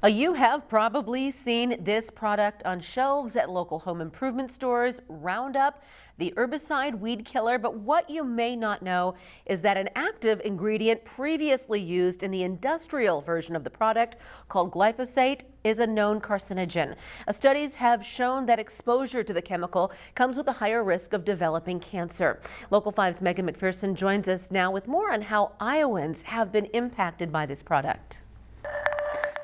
You have probably seen this product on shelves at local home improvement stores, Roundup, the herbicide weed killer. But what you may not know is that an active ingredient previously used in the industrial version of the product, called glyphosate, is a known carcinogen. Studies have shown that exposure to the chemical comes with a higher risk of developing cancer. Local 5's Megan McPherson joins us now with more on how Iowans have been impacted by this product.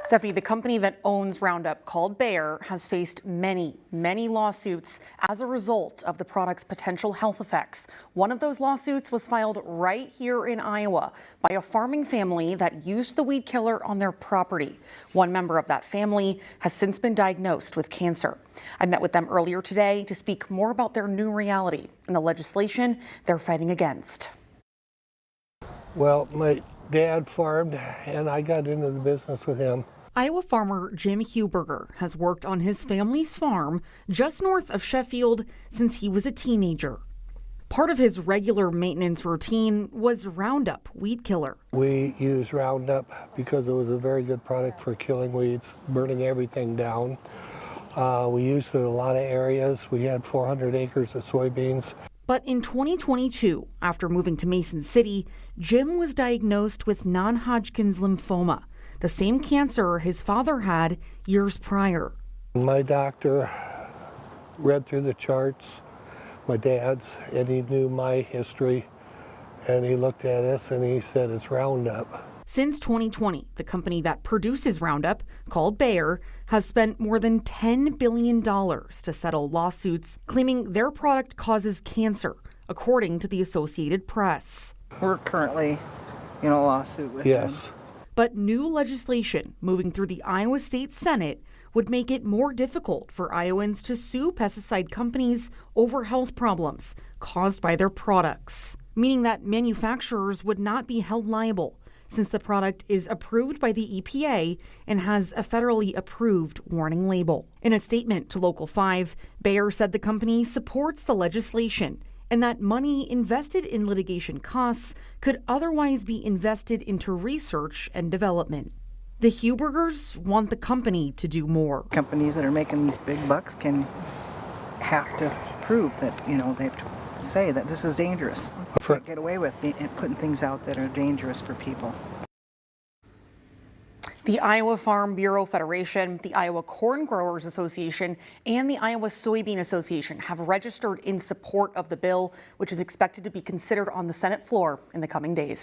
Stephanie, the company that owns Roundup, called Bayer, has faced many lawsuits as a result of the product's potential health effects. One of those lawsuits was filed right here in Iowa by a farming family that used the weed killer on their property. One member of that family has since been diagnosed with cancer. I met with them earlier today to speak more about their new reality and the legislation they're fighting against. Well, my dad farmed and I got into the business with him. Iowa farmer Jim Huberger has worked on his family's farm just north of Sheffield since he was a teenager. Part of his regular maintenance routine was Roundup weed killer. We use Roundup because it was a very good product for killing weeds, burning everything down. We used it in a lot of areas. We had 400 acres of soybeans. But in 2022, after moving to Mason City, Jim was diagnosed with non-Hodgkin's lymphoma, the same cancer his father had years prior. My doctor read through the charts, my dad's, and he knew my history, and he looked at us and he said it's Roundup. Since 2020, the company that produces Roundup, called Bayer, has spent more than $10 billion to settle lawsuits claiming their product causes cancer, according to the Associated Press. We're currently in a lawsuit with them. But new legislation moving through the Iowa State Senate would make it more difficult for Iowans to sue pesticide companies over health problems caused by their products, meaning that manufacturers would not be held liable since the product is approved by the EPA and has a federally approved warning label. In a statement to Local 5, Bayer said the company supports the legislation and that money invested in litigation costs could otherwise be invested into research and development. The Hubergers want the company to do more. Companies that are making these big bucks have to prove that, they have to say that this is dangerous. Can't get away with putting things out that are dangerous for people. The Iowa Farm Bureau Federation, the Iowa Corn Growers Association, and the Iowa Soybean Association have registered in support of the bill, which is expected to be considered on the Senate floor in the coming days.